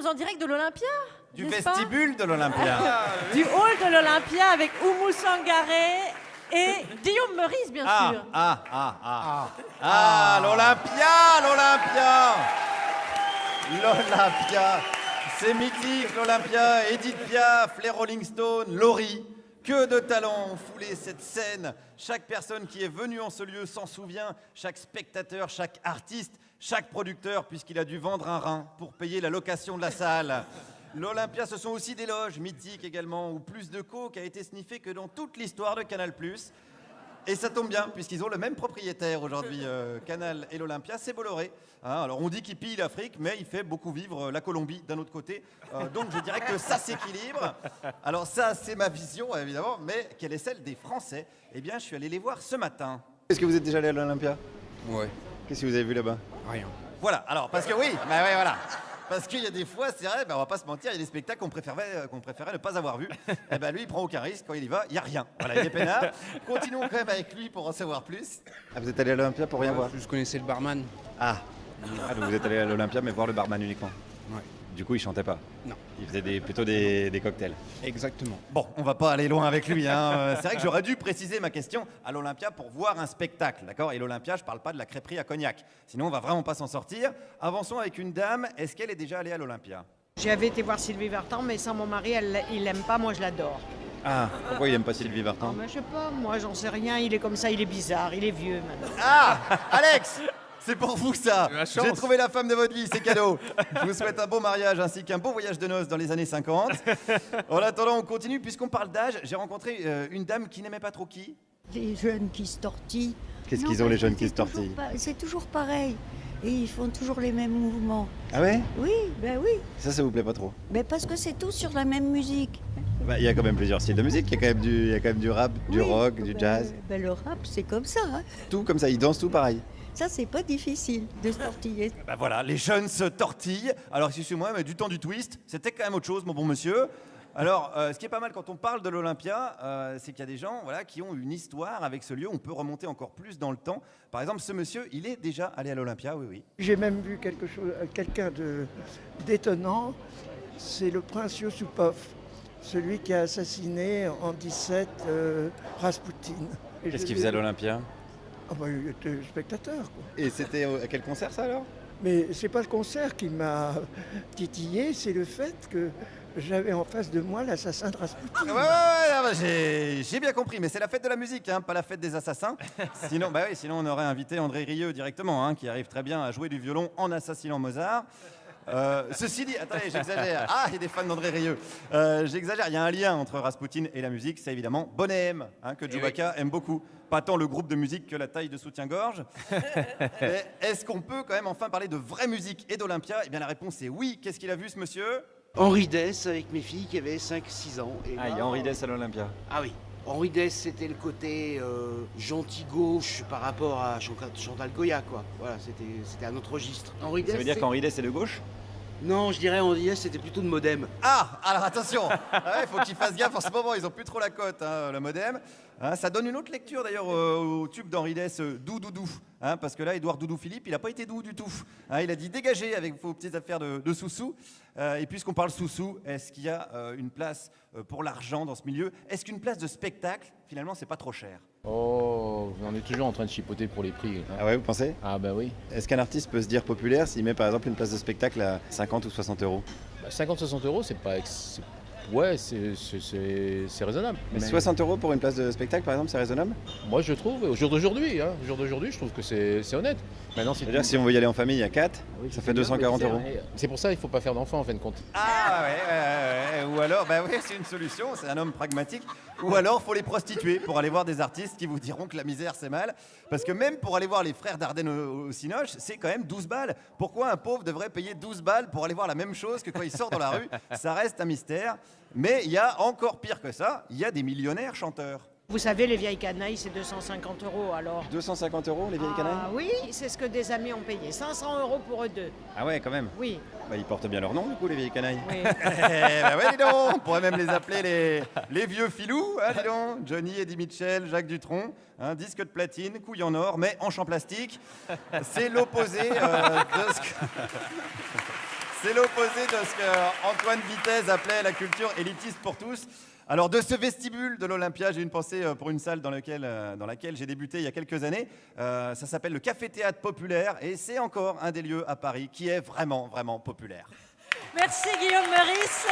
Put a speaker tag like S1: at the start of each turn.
S1: sommes en direct de l'Olympia.
S2: Du
S1: n'est-ce pas?
S2: vestibule de l'Olympia.
S1: Du hall de l'Olympia avec Oumou Sangaré et Guillaume Meurice, bien sûr.
S2: L'Olympia. C'est mythique, l'Olympia. Edith Piaf, les Rolling Stones, Laurie. Que de talents ont foulé cette scène. Chaque personne qui est venue en ce lieu s'en souvient. Chaque spectateur, chaque artiste, chaque producteur, puisqu'il a dû vendre un rein pour payer la location de la salle. L'Olympia, ce sont aussi des loges mythiques également, où plus de coke a été sniffé que dans toute l'histoire de Canal+. Et ça tombe bien, puisqu'ils ont le même propriétaire aujourd'hui, Canal et l'Olympia, c'est Bolloré. Hein, alors on dit qu'il pille l'Afrique, mais il fait beaucoup vivre la Colombie d'un autre côté. Donc je dirais que ça s'équilibre. Alors ça, c'est ma vision, évidemment, mais quelle est celle des Français? Eh bien, je suis allé les voir ce matin. Est-ce que vous êtes déjà allé à l'Olympia?
S3: Ouais.
S2: Qu'est-ce que vous avez vu là-bas?
S3: Rien.
S2: Voilà, alors, parce que oui, bah ouais, voilà. Parce qu'il y a des fois, c'est vrai, on va pas se mentir, il y a des spectacles qu'on préférait ne pas avoir vus. Et ben lui, il prend aucun risque, quand il y va, il n'y a rien. Voilà, il est peinard. Continuons quand même avec lui pour en savoir plus. Ah, vous êtes allé à l'Olympia pour rien voir?
S3: Je connaissais le barman.
S2: Ah, donc vous êtes allé à l'Olympia, mais voir le barman uniquement?
S3: Ouais.
S2: Du coup, il chantait pas?
S3: Non.
S2: Il faisait plutôt des cocktails?
S3: Exactement.
S2: Bon, on va pas aller loin avec lui. Hein. C'est vrai que j'aurais dû préciser ma question à l'Olympia pour voir un spectacle, d'accord? Et l'Olympia, je parle pas de la crêperie à Cognac. Sinon, on va vraiment pas s'en sortir. Avançons avec une dame. Est-ce qu'elle est déjà allée à l'Olympia?
S4: J'avais été voir Sylvie Vartan, mais sans mon mari, il l'aime pas, moi je l'adore.
S2: Ah, pourquoi il aime pas Sylvie Vartan?
S4: Mais je sais pas, moi j'en sais rien, il est comme ça, il est bizarre, il est vieux maintenant.
S2: Ah, Alex, c'est pour vous ça.
S3: La chance.
S2: J'ai trouvé la femme de votre vie, c'est cadeau. Je vous souhaite un beau mariage ainsi qu'un beau voyage de noces dans les années 50. En attendant, on continue. Puisqu'on parle d'âge, j'ai rencontré une dame qui n'aimait pas trop qui?
S5: Les jeunes qui se tortillent.
S2: Qu'est-ce
S5: Non,
S2: qu'ils ont, les
S5: parce que
S2: jeunes qui se
S5: c'est toujours
S2: tortillent?
S5: C'est toujours pareil. Et ils font toujours les mêmes mouvements.
S2: Ah ouais?
S5: Oui, ben oui.
S2: Ça vous plaît pas trop?
S5: Mais parce que c'est tout sur la même musique.
S2: Bah, il y a quand même plusieurs styles de musique. Il y a quand même du rap, du
S5: Oui,
S2: rock, du
S5: ben,
S2: jazz.
S5: Ben, le rap, c'est comme ça. Hein.
S2: Tout comme ça, ils dansent tout pareil.
S5: Ça, c'est pas difficile de se tortiller.
S2: Bah voilà, les jeunes se tortillent. Alors excusez-moi, mais du temps du twist, c'était quand même autre chose, mon bon monsieur. Alors, ce qui est pas mal quand on parle de l'Olympia, c'est qu'il y a des gens voilà, qui ont une histoire avec ce lieu. On peut remonter encore plus dans le temps. Par exemple, ce monsieur, il est déjà allé à l'Olympia, oui, oui.
S6: J'ai même vu quelqu'un d'étonnant, c'est le prince Yusupov, celui qui a assassiné en 17 Raspoutine. Et
S2: Qu'est-ce
S6: je
S2: qu'il
S6: l'ai
S2: faisait à
S6: vu.
S2: l'Olympia?
S6: Ah bah, il était spectateur, quoi.
S2: Et c'était à quel concert ça alors?
S6: Mais c'est pas le concert qui m'a titillé, c'est le fait que j'avais en face de moi l'assassin de Raspoutine.
S2: J'ai bien compris, mais c'est la fête de la musique, hein, pas la fête des assassins. Sinon, bah oui, sinon on aurait invité André Rieu directement, hein, qui arrive très bien à jouer du violon en assassinant Mozart. Ceci dit, attendez, j'exagère. Ah, il y a des fans d'André Rieu. J'exagère, il y a un lien entre Raspoutine et la musique, c'est évidemment Bonnet M, hein, que Djoubaka aime beaucoup. Pas tant le groupe de musique que la taille de soutien-gorge. Mais est-ce qu'on peut quand même enfin parler de vraie musique et d'Olympia? Eh bien la réponse est oui. Qu'est-ce qu'il a vu ce monsieur?
S7: Henri Dess avec mes filles qui avaient 5-6 ans. Et
S2: Ah, il y a Henri Dess à l'Olympia.
S7: Ah oui. Henri Dess, c'était le côté gentil gauche par rapport à Chantal Goya, quoi. Voilà, c'était un autre registre. Henri
S2: Ça veut dire qu'Henri Dess est de gauche?
S7: Non, je dirais Henri Dess, c'était plutôt de Modem.
S2: Ah, alors attention, il faut qu'ils fassent gaffe en ce moment, ils ont plus trop la cote, hein, le modem. Hein, ça donne une autre lecture d'ailleurs au tube d'Henri Dess, Doudou, hein, parce que là, Édouard Doudou Philippe, il n'a pas été doux du tout. Hein, il a dit dégagez avec vos petites affaires de sous-sous. Et puisqu'on parle sous-sous, est-ce qu'il y a une place pour l'argent dans ce milieu? Est-ce qu'une place de spectacle, finalement, c'est pas trop cher?
S8: Oh, on est toujours en train de chipoter pour les prix. Hein.
S2: Ah ouais, vous pensez?
S8: Ah bah oui.
S2: Est-ce qu'un artiste peut se dire populaire s'il met par exemple une place de spectacle à 50 ou 60 euros?
S8: Bah, 50-60 euros, c'est pas... Ouais, c'est raisonnable.
S2: Mais 60 euros pour une place de spectacle, par exemple, c'est raisonnable?
S8: Moi, je trouve, au jour d'aujourd'hui, je trouve que c'est honnête. Maintenant,
S2: C'est-à-dire si on veut y aller en famille à 4, ça fait 240 euros.
S8: C'est pour ça qu'il ne faut pas faire d'enfants, en fin de compte.
S2: Ah ouais. Ou alors, bah oui, c'est une solution, c'est un homme pragmatique. Ou alors, faut les prostituer pour aller voir des artistes qui vous diront que la misère, c'est mal. Parce que même pour aller voir les frères Dardenne au Cinoche, c'est quand même 12 balles. Pourquoi un pauvre devrait payer 12 balles pour aller voir la même chose que quand il sort dans la rue? Ça reste un mystère. Mais il y a encore pire que ça, il y a des millionnaires chanteurs.
S4: Vous savez, les vieilles canailles, c'est 250 € alors.
S2: 250 euros, les vieilles canailles?
S4: Ah oui, c'est ce que des amis ont payé. 500 € pour eux deux.
S2: Ah ouais, quand même.
S4: Oui.
S2: Bah, ils portent bien leur nom, du coup, les vieilles canailles.
S4: Oui.
S2: Bah ouais, dis donc, on pourrait même les appeler les vieux filous, hein, dis donc. Johnny, Eddie Mitchell, Jacques Dutronc, hein, disque de platine, couille en or, mais hanche en plastique. C'est l'opposé de ce que... C'est l'opposé de ce qu'Antoine Vitesse appelait la culture élitiste pour tous. Alors de ce vestibule de l'Olympia, j'ai une pensée pour une salle dans laquelle j'ai débuté il y a quelques années. Ça s'appelle le Café Théâtre Populaire et c'est encore un des lieux à Paris qui est vraiment, vraiment populaire.
S1: Merci Guillaume Meurice.